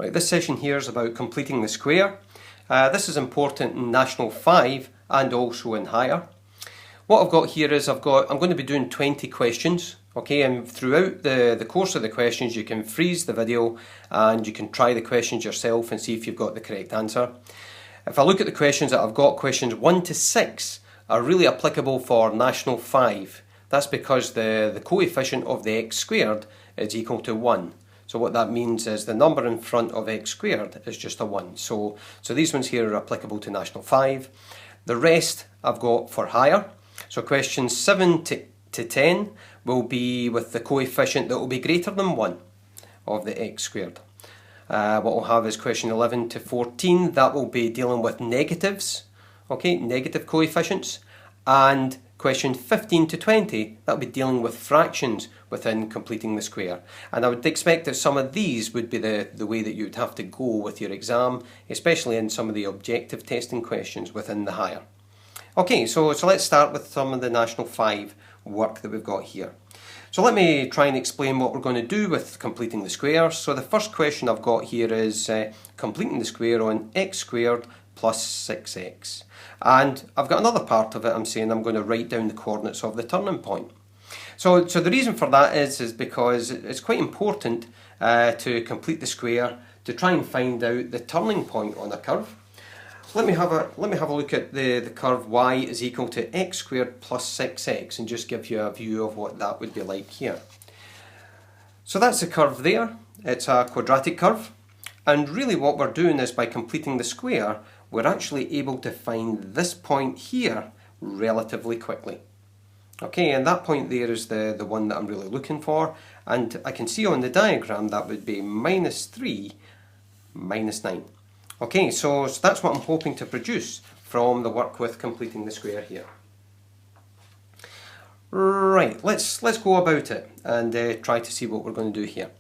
Right, this session here is about completing the square. This is important in National 5 and also in higher. What I've got here is I'm going to be doing 20 questions. Okay, and throughout the course of the questions you can freeze the video and you can try the questions yourself and see if you've got the correct answer. If I look at the questions that I've got, questions 1 to 6 are really applicable for National 5. That's because the coefficient of the x squared is equal to 1. So what that means is the number in front of x squared is just a 1. So these ones here are applicable to National 5. The rest I've got for higher. So questions 7 to 10 will be with the coefficient that will be greater than 1 of the x squared. What we'll have is question 11 to 14, that will be dealing with negatives, okay, negative coefficients. And question 15 to 20, that will be dealing with fractions within completing the square. And I would expect that some of these would be the way that you would have to go with your exam, especially in some of the objective testing questions within the higher. Okay, so let's start with some of the National 5 work that we've got here. So let me try and explain what we're going to do with completing the square. So the first question I've got here is completing the square on x squared plus 6x. And I've got another part of it. I'm saying I'm going to write down the coordinates of the turning point. So the reason for that is because it's quite important to complete the square to try and find out the turning point on a curve. Let me have a look at the curve y is equal to x squared plus 6x and just give you a view of what that would be like here. So that's the curve there. It's a quadratic curve, and really what we're doing is by completing the square we're actually able to find this point here relatively quickly. Okay, and that point there is the one that I'm really looking for, and I can see on the diagram that would be minus 3 minus 9. Okay, so that's what I'm hoping to produce from the work with completing the square here. Right, let's go about it and try to see what we're going to do here.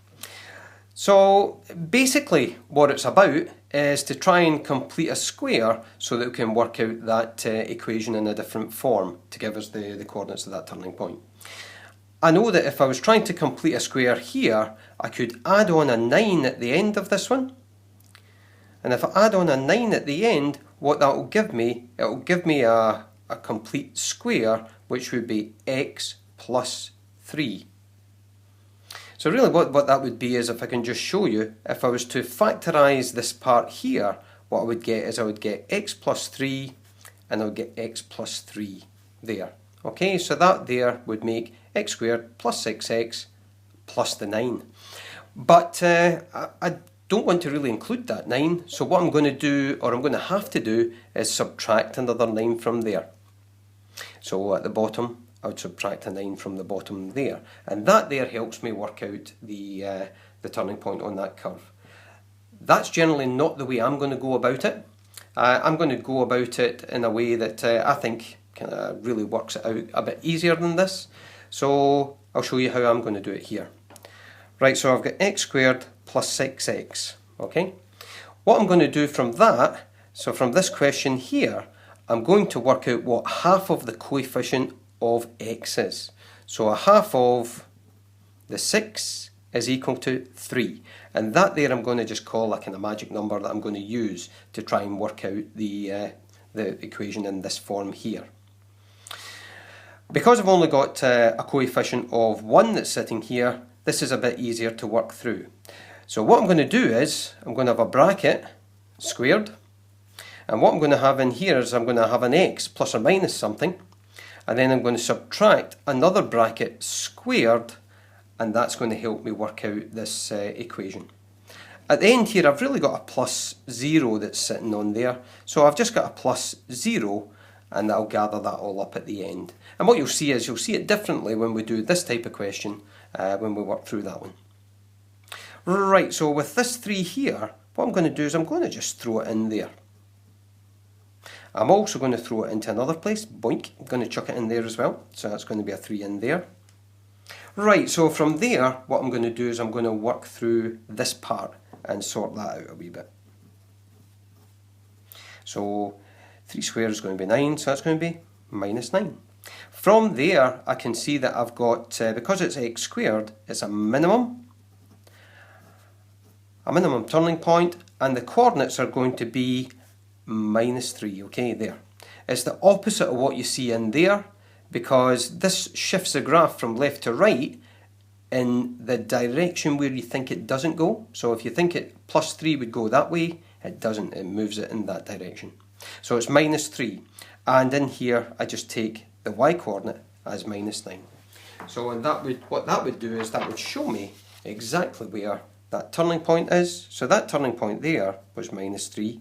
So basically what it's about is to try and complete a square so that we can work out that equation in a different form to give us the coordinates of that turning point. I know that if I was trying to complete a square here, I could add on a 9 at the end of this one. And if I add on a 9 at the end, what that will give me, it will give me a complete square, which would be x plus 3. So really what that would be is, if I can just show you, if I was to factorise this part here, what I would get is I would get x plus 3 and I would get x plus 3 there. Okay, so that there would make x squared plus 6x plus the 9. But I don't want to really include that 9, so what I'm going to do, or I'm going to have to do, is subtract another 9 from there. So at the bottom I would subtract a 9 from the bottom there, and that there helps me work out the turning point on that curve. That's generally not the way I'm going to go about it. I'm going to go about it in a way that I think kind of really works it out a bit easier than this. So I'll show you how I'm going to do it here. Right, so I've got x squared plus 6x, okay? What I'm going to do from that, so from this question here, I'm going to work out what half of the coefficient of x is. So a half of the 6 is equal to 3. And that there I'm going to just call a kind of magic number that I'm going to use to try and work out the equation in this form here. Because I've only got a coefficient of 1 that's sitting here, this is a bit easier to work through. So what I'm going to do is, I'm going to have a bracket squared, and what I'm going to have in here is I'm going to have an x plus or minus something, and then I'm going to subtract another bracket squared, and that's going to help me work out this equation. At the end here I've really got a plus 0 that's sitting on there, so I've just got a plus 0, and I'll gather that all up at the end. And what you'll see is, you'll see it differently when we do this type of question, when we work through that one. Right, so with this 3 here, what I'm going to do is I'm going to just throw it in there. I'm also going to throw it into another place, boink, I'm going to chuck it in there as well, so that's going to be a 3 in there. Right, so from there, what I'm going to do is I'm going to work through this part and sort that out a wee bit. So 3 squared is going to be 9, so that's going to be minus 9. From there, I can see that I've got, because it's x squared, it's a minimum, a minimum turning point, and the coordinates are going to be -3, okay, there. It's the opposite of what you see in there, because this shifts the graph from left to right in the direction where you think it doesn't go. So if you think it +3 would go that way, it doesn't, it moves it in that direction. So it's -3, and in here I just take the y coordinate as -9. So what that would do is that would show me exactly where that turning point is. So that turning point there was -3,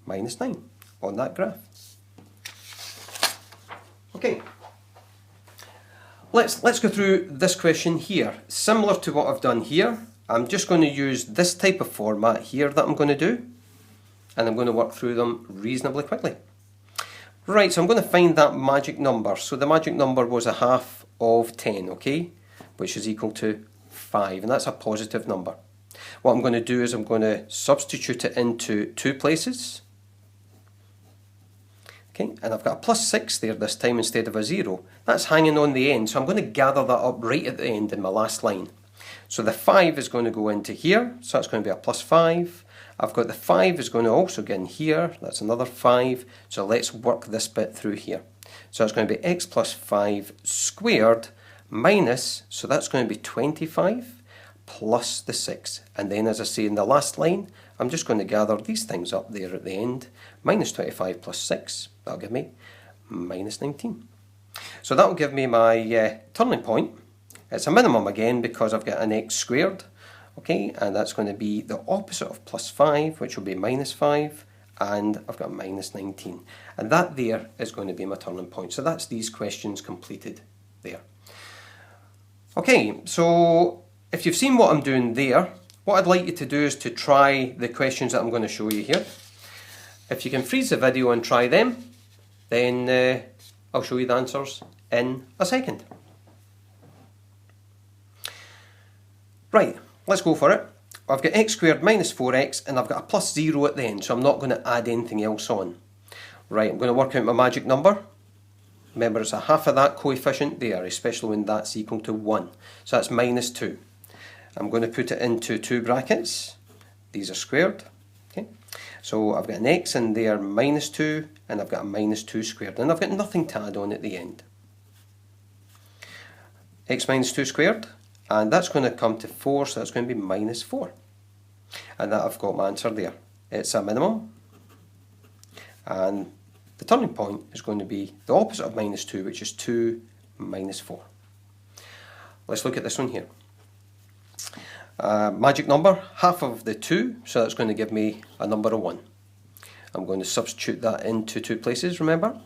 -9 on that graph. Okay, let's go through this question here. Similar to what I've done here, I'm just going to use this type of format here that I'm going to do, and I'm going to work through them reasonably quickly. Right, so I'm going to find that magic number. So the magic number was 1/2 of 10, okay, which is equal to 5, and that's a positive number. What I'm going to do is I'm going to substitute it into two places. Okay, and I've got a +6 there this time instead of a 0. That's hanging on the end, so I'm going to gather that up right at the end in my last line. So the 5 is going to go into here, so that's going to be a +5. I've got the 5 is going to also get in here, that's another 5. So let's work this bit through here. So it's going to be x plus 5 squared minus, so that's going to be 25 plus the 6. And then, as I say in the last line, I'm just going to gather these things up there at the end. Minus 25 plus 6, that'll give me -19. So that'll give me my turning point. It's a minimum again because I've got an x squared. Okay, and that's going to be the opposite of +5, which will be -5, and I've got -19. And that there is going to be my turning point. So that's these questions completed there. Okay, so if you've seen what I'm doing there, what I'd like you to do is to try the questions that I'm going to show you here. If you can freeze the video and try them, then I'll show you the answers in a second. Right, let's go for it. I've got x squared minus 4x, and I've got a +0 at the end, so I'm not going to add anything else on. Right, I'm going to work out my magic number. Remember, it's 1/2 of that coefficient there, especially when that's equal to 1. So that's -2. I'm going to put it into two brackets. These are squared. Okay, so I've got an x in there, -2, and I've got a -2 squared, and I've got nothing to add on at the end. X minus 2 squared, and that's going to come to 4, so that's going to be -4. And that I've got my answer there. It's a minimum, and the turning point is going to be the opposite of -2, which is 2 minus 4. Let's look at this one here. Magic number, 1/2 of the 2, so that's going to give me a number of 1. I'm going to substitute that into two places, remember?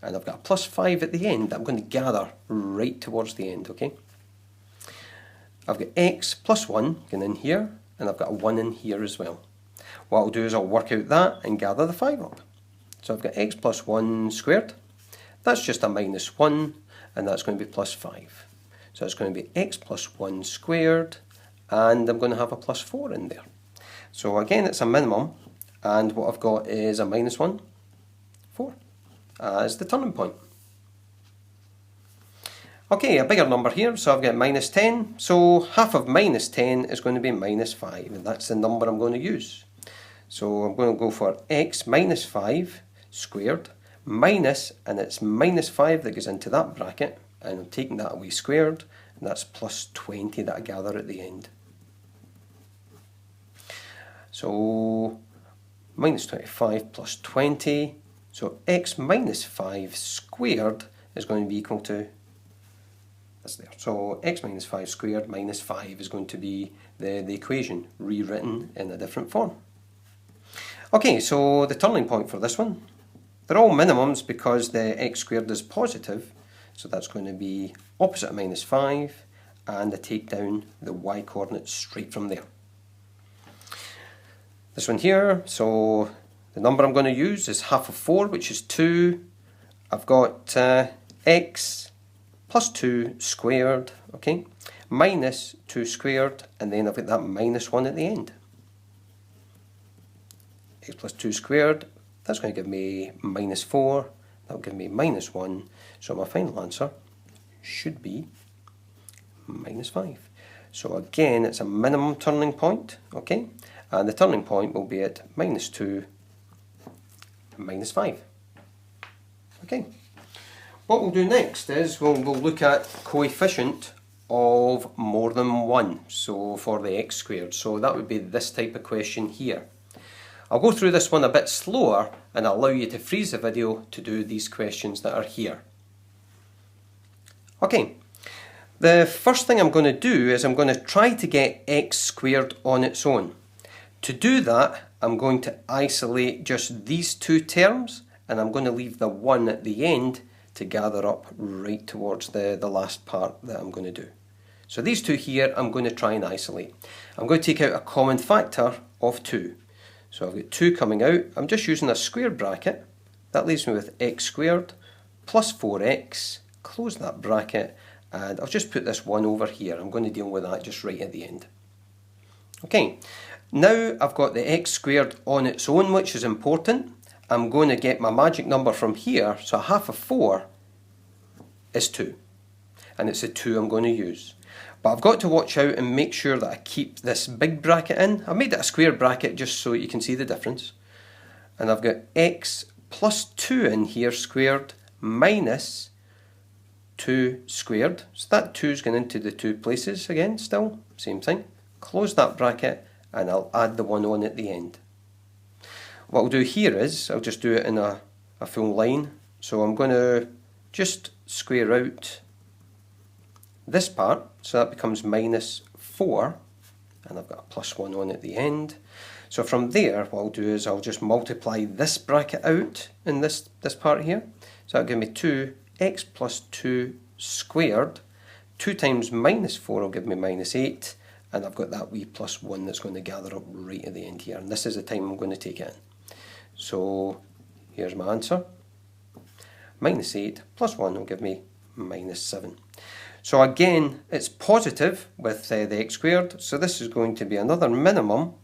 And I've got a +5 at the end that I'm going to gather right towards the end, okay? I've got x plus 1 going in here, and I've got a 1 in here as well. What I'll do is I'll work out that and gather the 5 up. So I've got x plus 1 squared, that's just a -1, and that's going to be +5. So it's going to be x plus 1 squared, and I'm going to have a +4 in there. So again, it's a minimum, and what I've got is a -1, 4, as the turning point. Okay, a bigger number here, so I've got -10, so 1/2 of -10 is going to be -5, and that's the number I'm going to use. So I'm going to go for x minus 5 squared, minus, and it's -5 that goes into that bracket, and I'm taking that away squared, and that's +20 that I gather at the end. So -25 plus 20, so x minus 5 squared is going to be equal to, that's there. So x minus 5 squared minus 5 is going to be the equation rewritten in a different form. Okay, so the turning point for this one, they're all minimums because the x squared is positive, so that's going to be opposite of -5, and I take down the y coordinates straight from there. This one here, so the number I'm going to use is 1/2 of 4, which is 2. I've got x plus 2 squared, okay, minus 2 squared, and then I've got that -1 at the end. X plus 2 squared, that's going to give me -4, that'll give me -1, so my final answer should be -5. So again, it's a minimum turning point, okay? And the turning point will be at -2, -5. Okay. What we'll do next is we'll look at coefficient of more than 1, so for the x squared. So that would be this type of question here. I'll go through this one a bit slower and allow you to freeze the video to do these questions that are here. Okay. The first thing I'm going to do is I'm going to try to get x squared on its own. To do that, I'm going to isolate just these two terms, and I'm going to leave the 1 at the end to gather up right towards the last part that I'm going to do. So these two here I'm going to try and isolate. I'm going to take out a common factor of 2. So I've got 2 coming out. I'm just using a square bracket. That leaves me with x squared plus 4x, close that bracket, and I'll just put this 1 over here. I'm going to deal with that just right at the end. Okay, now I've got the x squared on its own, which is important. I'm going to get my magic number from here, so half of 4 is 2. And it's the 2 I'm going to use. But I've got to watch out and make sure that I keep this big bracket in. I've made it a square bracket just so you can see the difference. And I've got x plus 2 in here squared minus 2 squared. So that 2 is going into the 2 places again, still, same thing. Close that bracket and I'll add the 1 on at the end. What I'll do here is, I'll just do it in a full line. So I'm going to just square out this part, so that becomes minus 4, and I've got a plus 1 on at the end. So from there, what I'll do is I'll just multiply this bracket out in this part here. So that'll give me 2x plus 2 squared. 2 times minus 4 will give me minus 8, and I've got that wee plus 1 that's going to gather up right at the end here. And this is the time I'm going to take it in. So here's my answer. Minus 8 plus 1 will give me minus 7. So again, it's positive with the x squared, so this is going to be another minimum,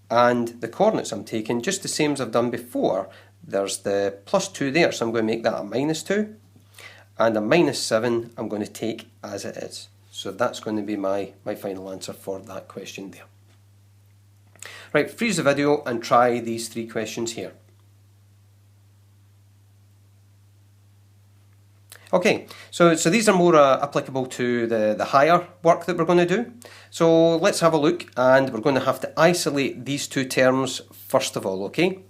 and the coordinates I'm taking, just the same as I've done before, there's the plus 2 there, so I'm going to make that a minus 2, and a minus 7 I'm going to take as it is. So that's going to be my final answer for that question there. Right, freeze the video and try these 3 questions here. Okay, so these are more applicable to the higher work that we're going to do. So let's have a look, and we're going to have to isolate these 2 terms first of all, okay?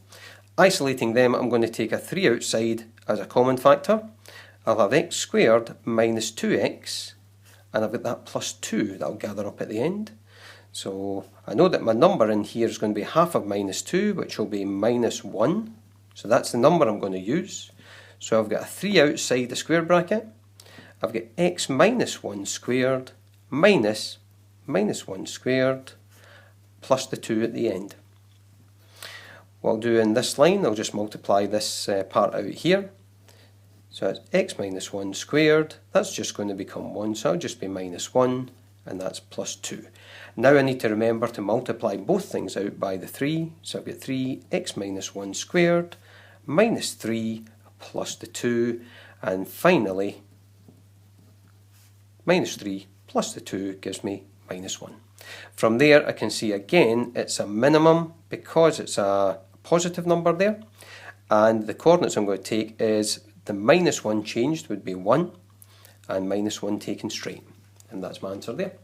Isolating them, I'm going to take a 3 outside as a common factor. I'll have x squared minus 2x, and I've got that plus 2 that I'll gather up at the end. So I know that my number in here is going to be half of minus 2, which will be minus 1. So that's the number I'm going to use. So I've got a 3 outside the square bracket. I've got x minus 1 squared minus 1 squared plus the 2 at the end. What I'll do in this line, I'll just multiply this part out here. So it's x minus 1 squared. That's just going to become 1, so it'll just be minus 1, and that's plus 2. Now I need to remember to multiply both things out by the 3. So I've got 3x minus 1 squared minus 3 plus the 2, and finally minus 3 plus the 2 gives me minus 1. From there I can see again it's a minimum because it's a positive number there, and the coordinates I'm going to take is the minus 1 changed would be 1, and minus 1 taken straight, and that's my answer there.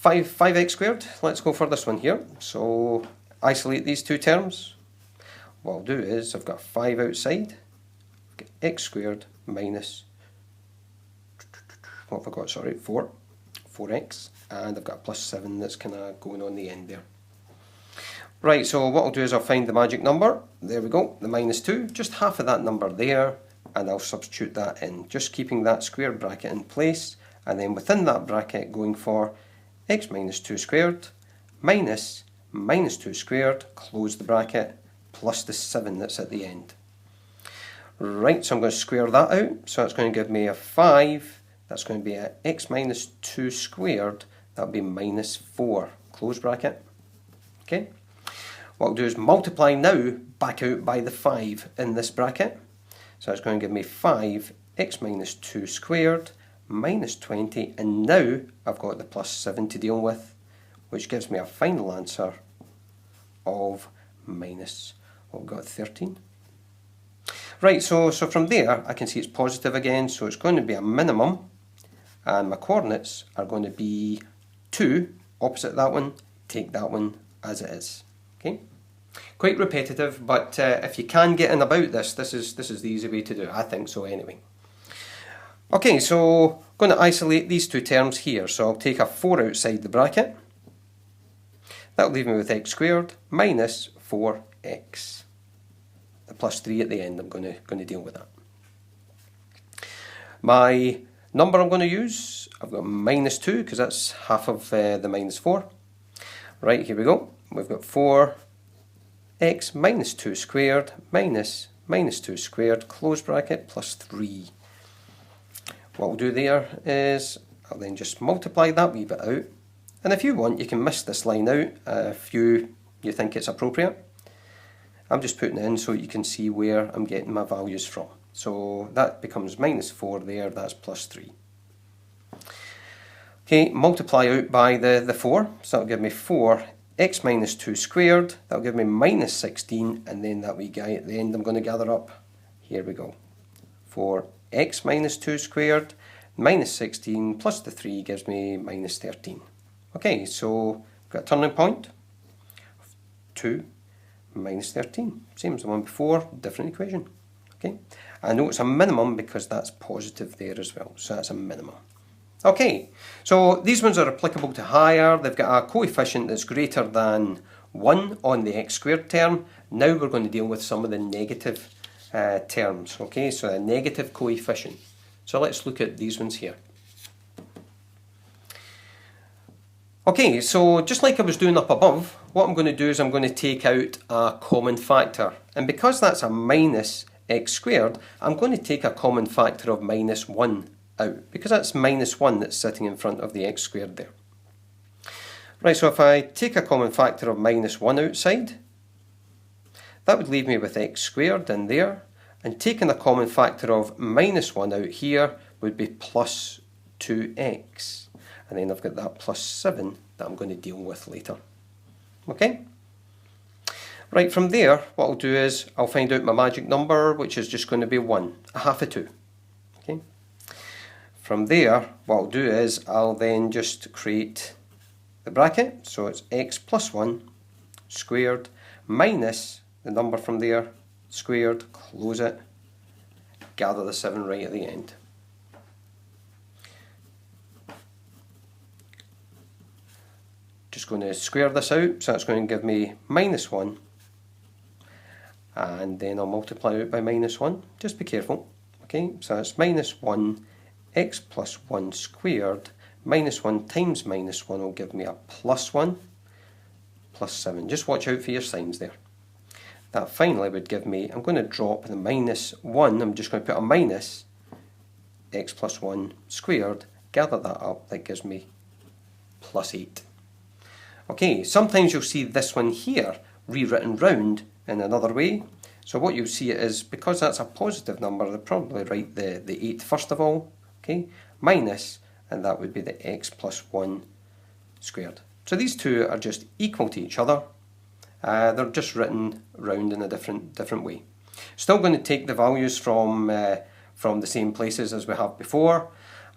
5x squared, let's go for this one here. So isolate these 2 terms. What I'll do is I've got 5 outside, I've got x squared minus, what have I got, sorry, 4x, and I've got a plus 7 that's kind of going on the end there. Right, so what I'll do is I'll find the magic number, there we go, the minus 2, just half of that number there, and I'll substitute that in, just keeping that square bracket in place, and then within that bracket going for x minus 2 squared minus 2 squared, close the bracket, plus the 7 that's at the end. Right, so I'm going to square that out, so it's going to give me a 5, that's going to be a x minus 2 squared, that'll be minus 4, close bracket. Okay, what I'll do is multiply now back out by the 5 in this bracket, so it's going to give me 5 x minus 2 squared minus 20, and now I've got the plus 7 to deal with, which gives me a final answer of minus, what we've got, 13. Right, so from there I can see it's positive again, so it's going to be a minimum, and my coordinates are going to be 2, opposite that one, take that one as it is. Okay, quite repetitive, but if you can get in about this is the easy way to do it. I think so anyway. Okay, so I'm going to isolate these two terms here, so I'll take a 4 outside the bracket. That'll leave me with x squared minus 4x. The plus 3 at the end, I'm going to deal with that. My number I'm going to use, I've got minus 2, because that's half of the minus 4. Right, here we go. We've got 4x minus 2 squared minus 2 squared, close bracket, plus 3. What we'll do there is, I'll then just multiply that wee bit out. And if you want, you can miss this line out if you think it's appropriate. I'm just putting it in so you can see where I'm getting my values from. So that becomes minus 4 there, that's plus 3. Okay, multiply out by the 4, so that'll give me 4x minus 2 squared, that'll give me minus 16, and then that wee guy at the end I'm going to gather up. Here we go. 4x minus 2 squared, minus 16 plus the 3 gives me minus 13. Okay, so we've got a turning point of 2 minus 13, same as the one before, different equation. Okay, I know it's a minimum because that's positive there as well, so that's a minimum. Okay, so these ones are applicable to higher. They've got a coefficient that's greater than 1 on the x squared term. Now we're going to deal with some of the negative terms. Okay, so a negative coefficient. So let's look at these ones here. Okay, so just like I was doing up above, what I'm going to do is I'm going to take out a common factor. And because that's a minus x squared, I'm going to take a common factor of minus 1 out, because that's minus 1 that's sitting in front of the x squared there. Right, so if I take a common factor of minus 1 outside, that would leave me with x squared in there, and taking a common factor of minus 1 out here would be plus 2x. And then I've got that plus 7 that I'm going to deal with later. Okay? Right, from there, what I'll do is I'll find out my magic number, which is just going to be 1, a half of 2. Okay? From there, what I'll do is I'll then just create the bracket, so it's x plus 1 squared minus the number from there, squared, close it, gather the 7 right at the end. Just going to square this out, so that's going to give me minus 1, and then I'll multiply out by minus 1, just be careful. Okay, so that's minus 1 x plus 1 squared minus 1 times minus 1 will give me a plus 1 plus 7. Just watch out for your signs there. That finally would give me, I'm going to drop the minus 1, I'm just going to put a minus x plus 1 squared, gather that up, that gives me plus 8. Okay, sometimes you'll see this one here rewritten round in another way. So what you'll see is, because that's a positive number, they'll probably write the 8 first of all, okay, minus, and that would be the x plus 1 squared. So these two are just equal to each other. They're just written round in a different way. Still going to take the values from the same places as we have before.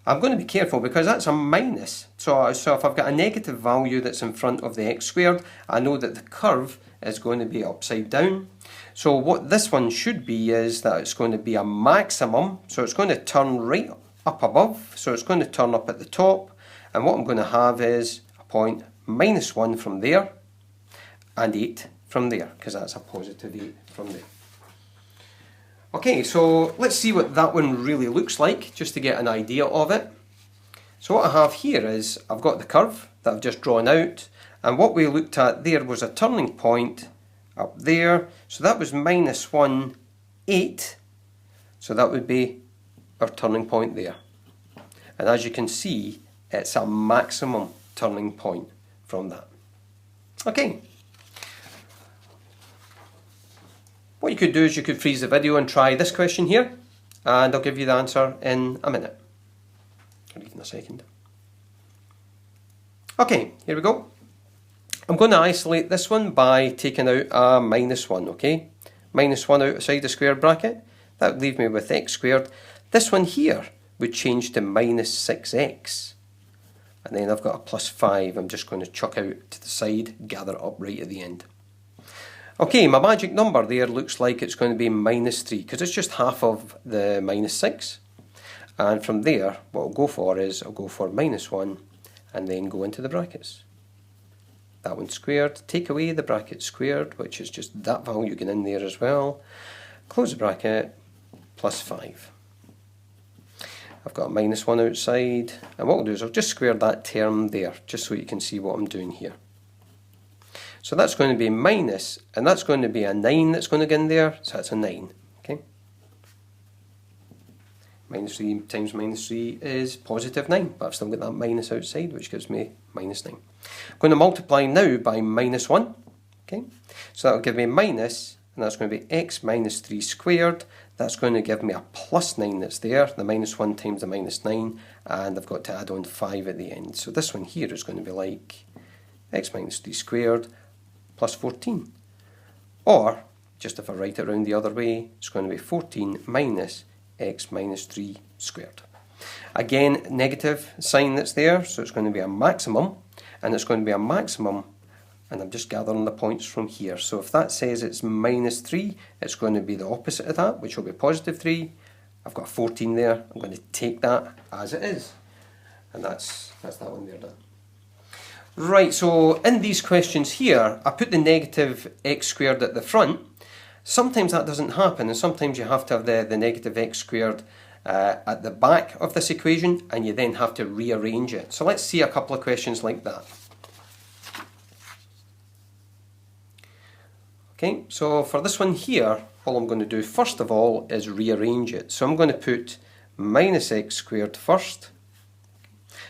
I'm going to be careful because that's a minus. So if I've got a negative value that's in front of the x squared, I know that the curve is going to be upside down. So what this one should be is that it's going to be a maximum. So it's going to turn right up above. So it's going to turn up at the top. And what I'm going to have is a point minus 1 from there and 8 from there, because that's a positive 8 from there. Okay, so let's see what that one really looks like, just to get an idea of it. So what I have here is, I've got the curve that I've just drawn out, and what we looked at there was a turning point up there, so that was minus 1, 8, so that would be our turning point there. And as you can see, it's a maximum turning point from that. Okay. What you could do is you could freeze the video and try this question here, and I'll give you the answer in a minute. or even a second. Okay, here we go. I'm going to isolate this one by taking out a -1, okay? -1 outside the square bracket. That would leave me with x squared. This one here would change to -6x. And then I've got a +5. I'm just going to chuck out to the side, gather it up right at the end. Okay, my magic number there looks like it's going to be -3 because it's just half of the -6. And from there, what I'll go for is I'll go for -1 and then go into the brackets. That one squared, take away the bracket squared, which is just that value going in there as well. Close the bracket, +5. I've got a -1 outside, and what I'll do is I'll just square that term there, just so you can see what I'm doing here. So that's going to be minus, and that's going to be a 9 that's going to go in there, so that's a 9. Okay. -3 times -3 is +9, but I've still got that minus outside, which gives me -9. I'm going to multiply now by -1. Okay, so that'll give me minus, and that's going to be x minus 3 squared. That's going to give me a +9 that's there, the -1 times the -9, and I've got to add on 5 at the end. So this one here is going to be like x minus 3 squared plus 14. Or, just if I write it around the other way, it's going to be 14 minus x minus 3 squared. Again, negative sign that's there, so it's going to be a maximum, and it's going to be a maximum, and I'm just gathering the points from here. So if that says it's -3, it's going to be the opposite of that, which will be +3. I've got 14 there, I'm going to take that as it is. And that's that one there done. Right, so in these questions here, I put the negative x squared at the front. Sometimes that doesn't happen, and sometimes you have to have the negative x squared at the back of this equation, and you then have to rearrange it. So let's see a couple of questions like that. Okay, so for this one here, all I'm going to do first of all is rearrange it. So I'm going to put -x squared first.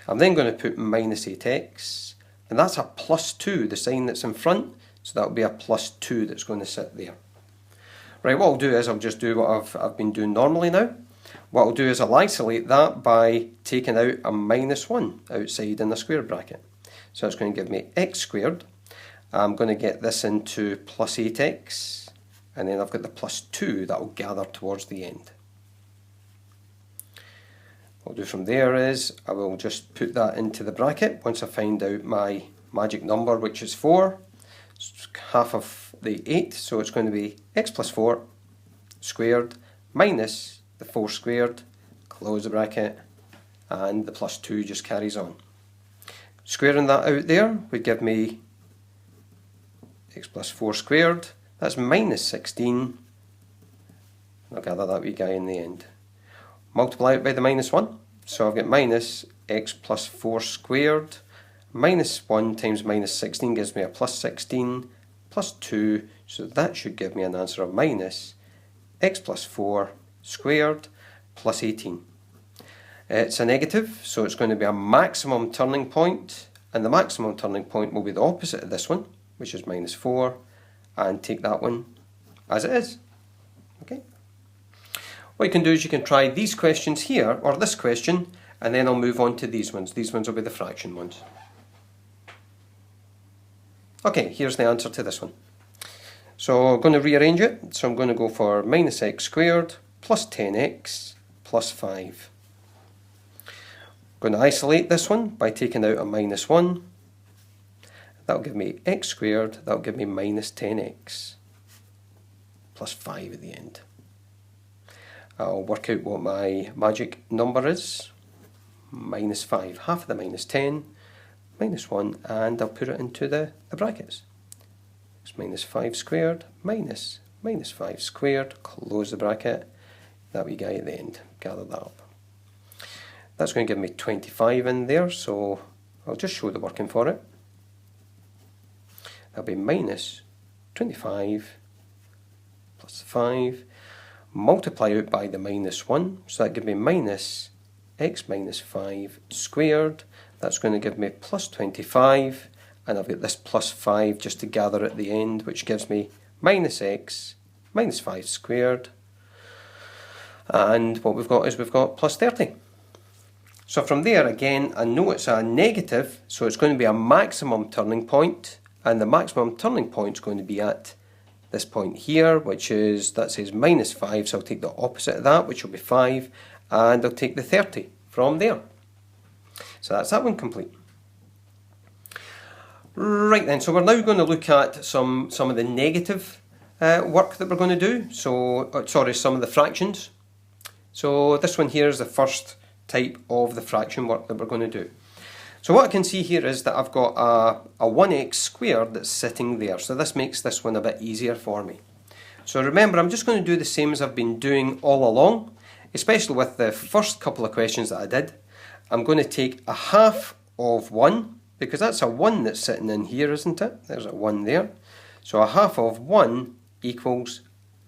I'm then going to put -8x, and that's a +2, the sign that's in front, so that will be a +2 that's going to sit there. Right, what I'll do is I'll just do what I've been doing normally now. What I'll do is I'll isolate that by taking out a -1 outside in the square bracket. So it's going to give me x squared. I'm going to get this into +8x, and then I've got the +2 that will gather towards the end. What I'll do from there is I will just put that into the bracket once I find out my magic number, which is 4. It's half of the 8, so it's going to be x plus 4 squared minus the 4 squared, close the bracket, and the +2 just carries on. Squaring that out there would give me x plus 4 squared, that's -16. I'll gather that wee guy in the end. Multiply it by the -1, so I've got minus x plus 4 squared, -1 times -16 gives me a +16, +2, so that should give me an answer of minus x plus 4 squared plus 18. It's a negative, so it's going to be a maximum turning point, and the maximum turning point will be the opposite of this one, which is -4, and take that one as it is. Okay. What you can do is you can try these questions here, or this question, and then I'll move on to these ones. These ones will be the fraction ones. Okay, here's the answer to this one. So I'm going to rearrange it. So I'm going to go for -x squared plus 10x plus 5. I'm going to isolate this one by taking out a -1. That'll give me x squared, that'll give me -10x plus 5 at the end. I'll work out what my magic number is. -5, half of the -10, -1, and I'll put it into the brackets. It's -5 squared minus -5 squared, close the bracket, that wee guy at the end, gather that up. That's going to give me 25 in there, so I'll just show the working for it. That'll be -25 plus 5, multiply out by the -1, so that gives me minus x minus 5 squared. That's going to give me +25, and I've got this +5 just to gather at the end, which gives me -x minus 5 squared. And what we've got is we've got +30. So from there again, I know it's a negative, so it's going to be a maximum turning point, and the maximum turning point is going to be at this point here, which is, that says minus 5, so I'll take the opposite of that, which will be 5, and I'll take the 30 from there. So that's that one complete. Right then, so we're now going to look at some of the negative work that we're going to do. So, sorry, some of the fractions. So this one here is the first type of the fraction work that we're going to do. So what I can see here is that I've got a 1x squared that's sitting there. So this makes this one a bit easier for me. So remember, I'm just going to do the same as I've been doing all along, especially with the first couple of questions that I did. I'm going to take a half of 1, because that's a 1 that's sitting in here, isn't it? There's a 1 there. So a half of 1 equals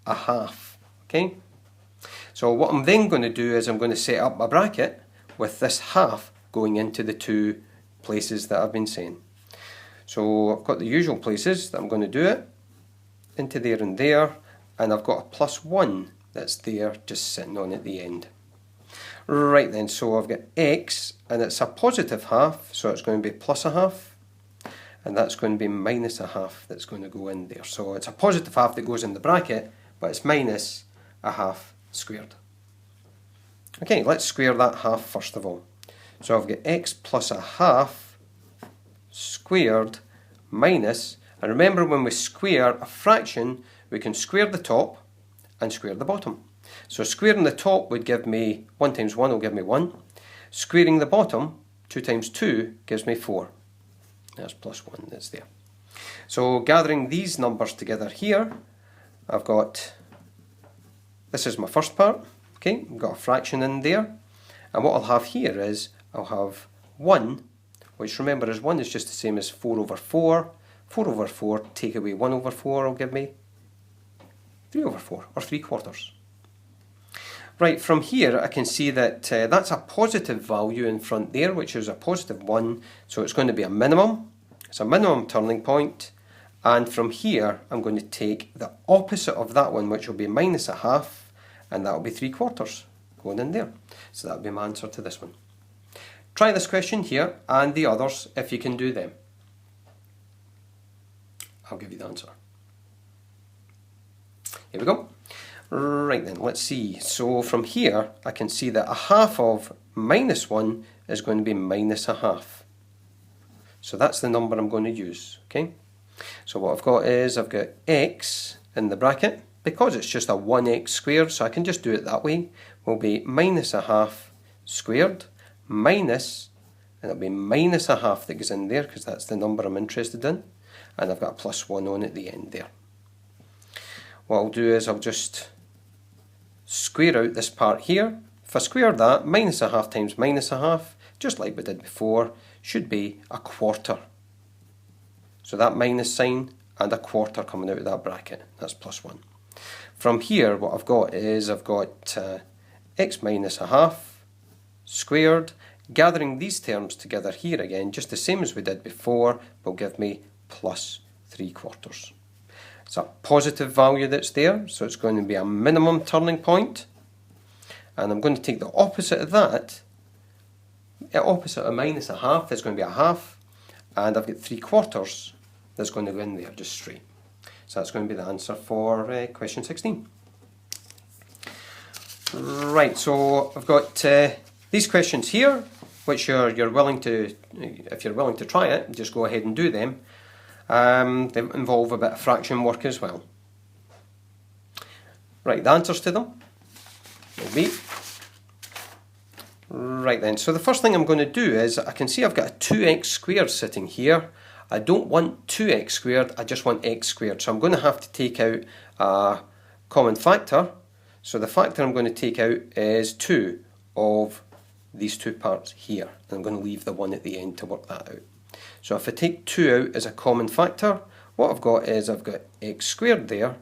a half. Okay? So what I'm then going to do is I'm going to set up my bracket with this half going into the two places that I've been saying. So I've got the usual places that I'm going to do it, into there and there, and I've got a plus 1 that's there just sitting on at the end. Right then, so I've got x, and it's a positive half, so it's going to be plus a half, and that's going to be minus a half that's going to go in there. So it's a positive half that goes in the bracket, but it's minus a half squared. Okay, let's square that half first of all. So I've got x plus a half squared minus, and remember when we square a fraction, we can square the top and square the bottom. So squaring the top would give me 1 times 1 will give me 1. Squaring the bottom, 2 times 2 gives me 4. That's plus 1 that's there. So gathering these numbers together here, I've got, this is my first part, okay, I've got a fraction in there, and what I'll have here is, I'll have 1, which remember is 1 is just the same as 4 over 4. 4 over 4, take away 1 over 4 will give me 3 over 4, or 3 quarters. Right, from here I can see that that's a positive value in front there, which is a positive 1, so it's going to be a minimum. It's a minimum turning point, and from here I'm going to take the opposite of that one, which will be minus a half, and that will be 3 quarters going in there. So that will be my answer to this one. Try this question here and the others if you can do them. I'll give you the answer. Here we go. Right then, let's see. So from here, I can see that a half of minus 1 is going to be minus a half. So that's the number I'm going to use, okay? So what I've got is, I've got x in the bracket. Because it's just a 1x squared, so I can just do it that way, will be minus a half squared, minus, and it'll be minus a half that goes in there, because that's the number I'm interested in. And I've got a plus 1 on at the end there. What I'll do is I'll just square out this part here. If I square that, minus a half times minus a half, just like we did before, should be a quarter. So that minus sign and a quarter coming out of that bracket, that's plus 1. From here, what I've got is I've got x minus a half squared. Gathering these terms together here again, just the same as we did before, will give me plus 3 quarters. It's a positive value that's there, so it's going to be a minimum turning point. And I'm going to take the opposite of that. The opposite of minus a half is going to be a half. And I've got 3 quarters that's going to go in there, just straight. So that's going to be the answer for question 16. Right, so I've got these questions here, which you're willing to, if you're willing to try it, just go ahead and do them. They involve a bit of fraction work as well. Right, the answers to them will be, right then, so the first thing I'm going to do is, I can see I've got a 2x squared sitting here. I don't want 2x squared, I just want x squared. So I'm going to have to take out a common factor. So the factor I'm going to take out is 2 of these two parts here. And I'm going to leave the 1 at the end to work that out. So if I take 2 out as a common factor, what I've got is I've got x squared there,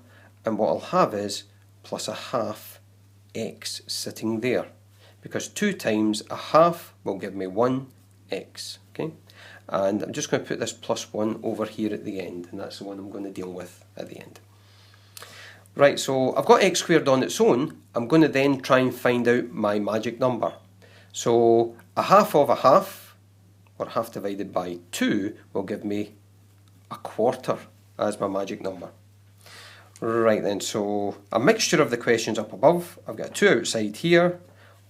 and what I'll have is plus a half x sitting there. Because 2 times a half will give me 1x. Okay? And I'm just going to put this plus 1 over here at the end, and that's the one I'm going to deal with at the end. Right, so I've got x squared on its own. I'm going to then try and find out my magic number. So a half of a half, or half divided by 2, will give me a quarter as my magic number. Right then, so a mixture of the questions up above. I've got a 2 outside here.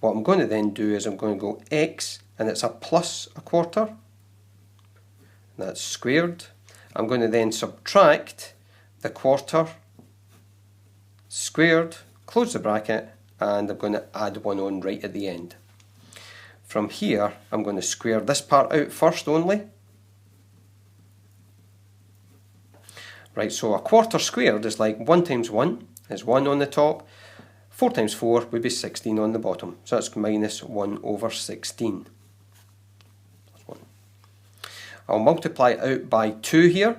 What I'm going to then do is I'm going to go x, and it's a plus a quarter. That's squared. I'm going to then subtract the quarter squared, close the bracket, and I'm going to add 1 on right at the end. From here, I'm going to square this part out first only. Right, so a quarter squared is like 1 times 1 is 1 on the top. 4 times 4 would be 16 on the bottom. So that's minus 1 over 16. That's 1. I'll multiply it out by 2 here.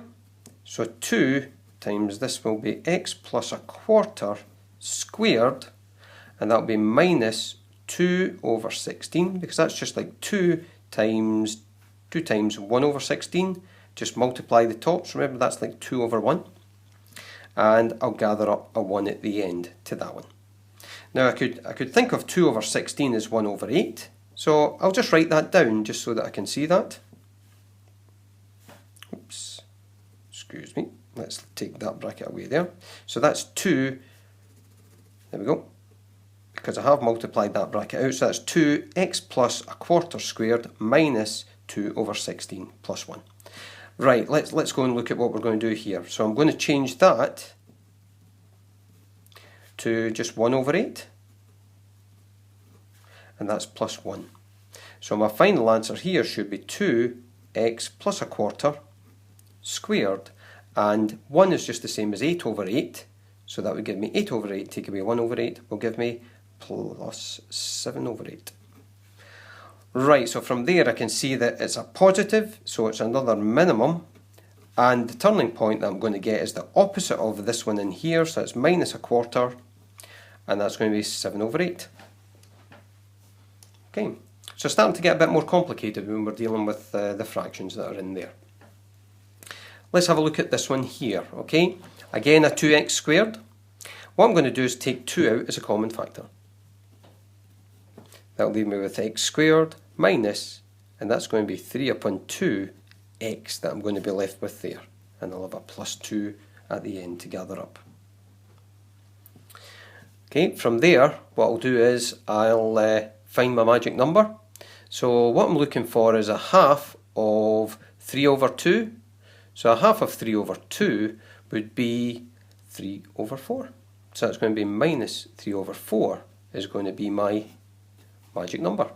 So 2 times this will be x plus a quarter squared. And that will be minus 2 over 16, because that's just like 2 times 1 over 16. Just multiply the tops. Remember, that's like 2 over 1. And I'll gather up a 1 at the end to that one. Now I could think of 2 over 16 as 1 over 8. So I'll just write that down just so that I can see that. Oops. Excuse me. Let's take that bracket away there. So that's 2. There we go. Because I have multiplied that bracket out. So that's 2x plus a quarter squared minus 2 over 16 plus 1. Right, let's go and look at what we're going to do here. So I'm going to change that to just 1 over 8. And that's plus 1. So my final answer here should be 2x plus a quarter squared. And 1 is just the same as 8 over 8. So that would give me 8 over 8, take away 1 over 8, will give me plus 7 over 8. Right, so from there I can see that it's a positive, so it's another minimum. And the turning point that I'm going to get is the opposite of this one in here, so it's minus a quarter, and that's going to be 7 over 8. Okay, so it's starting to get a bit more complicated when we're dealing with the fractions that are in there. Let's have a look at this one here, okay? Again, a 2x squared. What I'm going to do is take 2 out as a common factor. That'll leave me with x squared minus, and that's going to be 3 upon 2x that I'm going to be left with there. And I'll have a plus 2 at the end to gather up. Okay, from there, what I'll do is I'll find my magic number. So what I'm looking for is a half of 3 over 2. So a half of 3 over 2 would be 3 over 4. So that's going to be minus 3 over 4 is going to be my magic number.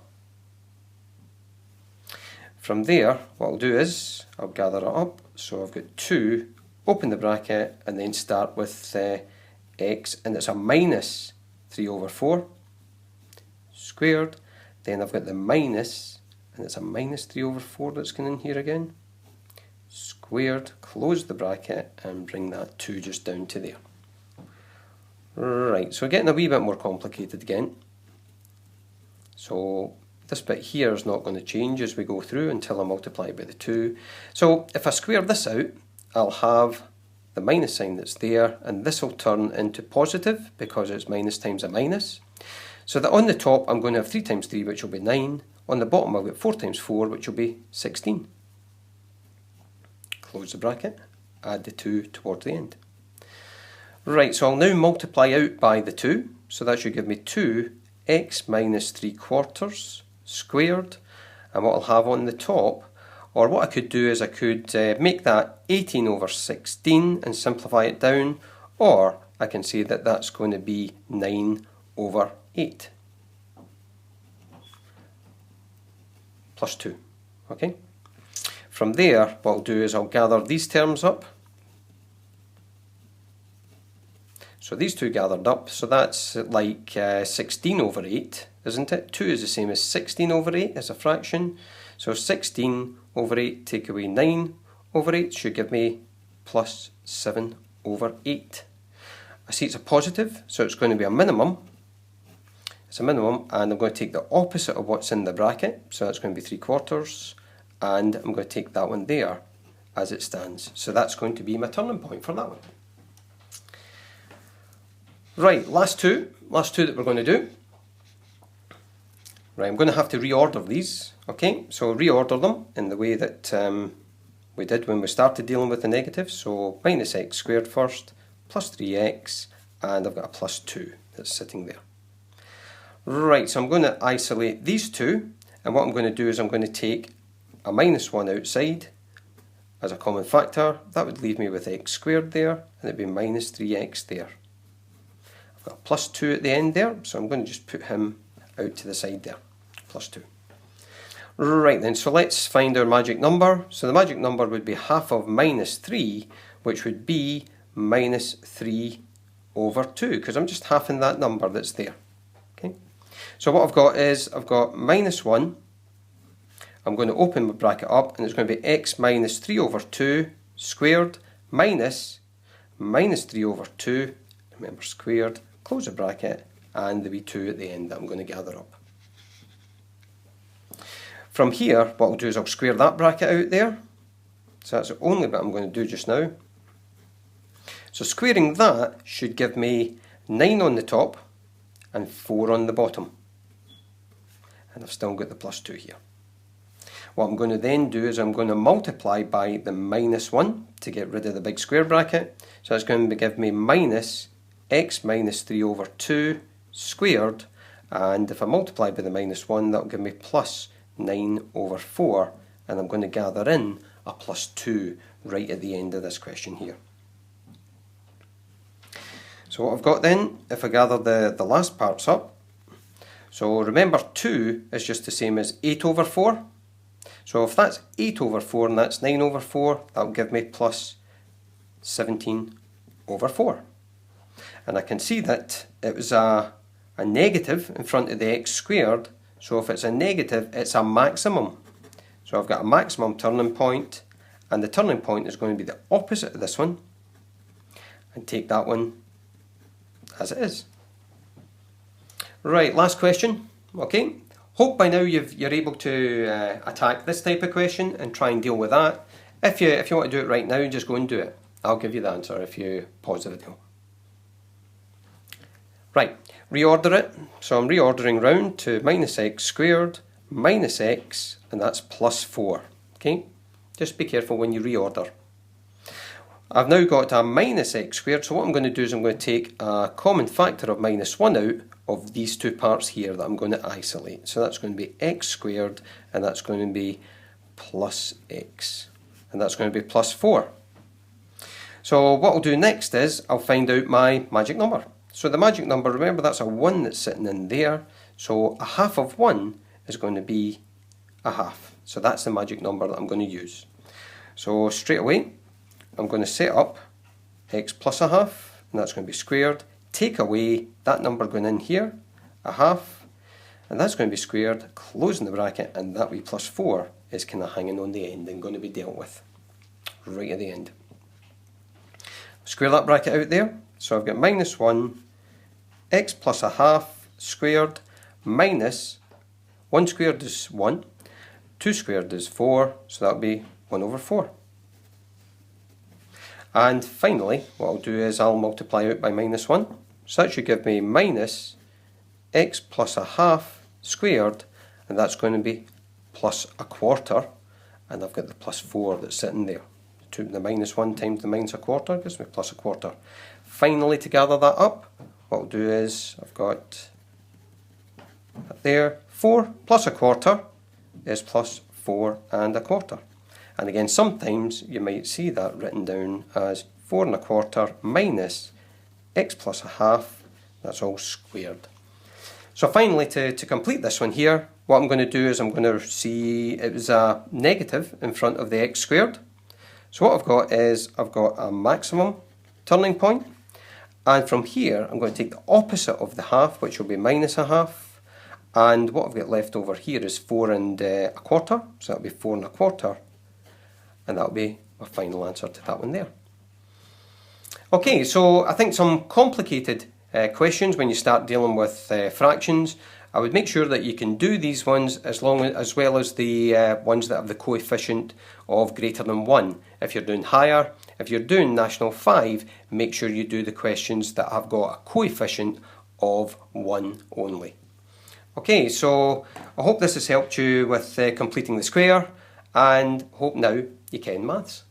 From there, what I'll do is I'll gather it up. So I've got 2, open the bracket, and then start with x, and it's a minus 3 over 4 squared. Then I've got the minus, and it's a minus 3 over 4 that's going in here again. Squared, close the bracket, and bring that 2 just down to there. Right, so we're getting a wee bit more complicated again. So this bit here is not going to change as we go through until I multiply it by the 2. So if I square this out, I'll have the minus sign that's there, and this will turn into positive because it's minus times a minus. So that on the top I'm going to have 3 times 3, which will be 9. On the bottom I've got 4 times 4, which will be 16. Close the bracket, add the 2 towards the end. Right, so I'll now multiply out by the 2. So that should give me 2x minus 3 quarters squared. And what I'll have on the top, or what I could do is I could make that 18 over 16 and simplify it down. Or I can say that that's going to be 9 over 8. Plus 2. Okay? From there, what I'll do is I'll gather these terms up. So these two gathered up, so that's like 16 over 8, isn't it? 2 is the same as 16 over 8 as a fraction. So 16 over 8 take away 9 over 8 should give me plus 7 over 8. I see it's a positive, so it's going to be a minimum. It's a minimum, and I'm going to take the opposite of what's in the bracket, so that's going to be 3 quarters. And I'm going to take that one there as it stands. So that's going to be my turning point for that one. Right, last two that we're going to do. Right, I'm going to have to reorder these. Okay, so reorder them in the way that we did when we started dealing with the negatives. So minus x squared first, plus 3x, and I've got a plus 2 that's sitting there. Right, so I'm going to isolate these two, and what I'm going to do is I'm going to take a minus 1 outside as a common factor. That would leave me with x squared there, and it'd be minus 3x there. I've got a plus 2 at the end there, so I'm going to just put him out to the side there, plus 2. Right then, so let's find our magic number. So the magic number would be half of minus 3, which would be minus 3 over 2, because I'm just halving that number that's there. Okay. So what I've got is, I've got minus 1, I'm going to open my bracket up, and it's going to be x minus 3 over 2 squared minus minus 3 over 2, remember squared, close the bracket, and the wee 2 at the end that I'm going to gather up. From here, what I'll do is I'll square that bracket out there. So that's the only bit I'm going to do just now. So squaring that should give me 9 on the top and 4 on the bottom. And I've still got the plus 2 here. What I'm going to then do is I'm going to multiply by the minus 1 to get rid of the big square bracket. So that's going to give me minus x minus 3 over 2 squared. And if I multiply by the minus 1, that'll give me plus 9 over 4, and I'm going to gather in a plus 2 right at the end of this question here. So what I've got then, if I gather the last parts up, so remember 2 is just the same as 8 over 4. So if that's 8 over 4 and that's 9 over 4, that'll give me plus 17 over 4. And I can see that it was a negative in front of the x squared. So if it's a negative, it's a maximum. So I've got a maximum turning point, and the turning point is going to be the opposite of this one, and take that one as it is. Right, last question. Okay, hope by now you're able to attack this type of question and try and deal with that. If you want to do it right now, just go and do it. I'll give you the answer if you pause the video. Right, reorder it. So I'm reordering round to minus x squared minus x, and that's plus 4. Okay, just be careful when you reorder. I've now got a minus x squared, so what I'm going to do is I'm going to take a common factor of minus 1 out of these two parts here that I'm going to isolate. So that's going to be x squared, and that's going to be plus x, and that's going to be plus 4. So what I'll do next is I'll find out my magic number. So the magic number, remember that's a 1 that's sitting in there, so a half of 1 is going to be a half. So that's the magic number that I'm going to use. So straight away, I'm going to set up x plus a half, and that's going to be squared. Take away that number going in here, a half, and that's going to be squared, closing the bracket, and that wee plus 4 is kind of hanging on the end and going to be dealt with right at the end. Square that bracket out there, so I've got minus 1, x plus a half squared minus 1 squared is 1, 2 squared is 4, so that'll be 1 over 4. And finally, what I'll do is I'll multiply out by minus 1, so that should give me minus x plus a half squared, and that's going to be plus a quarter, and I've got the plus 4 that's sitting there. The minus 1 times the minus a quarter gives me plus a quarter. Finally, to gather that up, what I'll do is I've got there 4 plus a quarter is plus 4 and a quarter. And again, sometimes you might see that written down as 4 and a quarter minus x plus a half, that's all squared. So finally, to complete this one here, what I'm going to do is I'm going to see it was a negative in front of the x squared. So what I've got is I've got a maximum turning point, and from here I'm going to take the opposite of the half, which will be minus a half, and what I've got left over here is 4 and a quarter, so that'll be 4 and a quarter, and that'll be my final answer to that one there. Okay, so I think some complicated questions when you start dealing with fractions, I would make sure that you can do these ones as well as the ones that have the coefficient of greater than 1. If you're doing higher, if you're doing National 5, make sure you do the questions that have got a coefficient of 1 only. Okay, so I hope this has helped you with completing the square, and hope now you ken maths.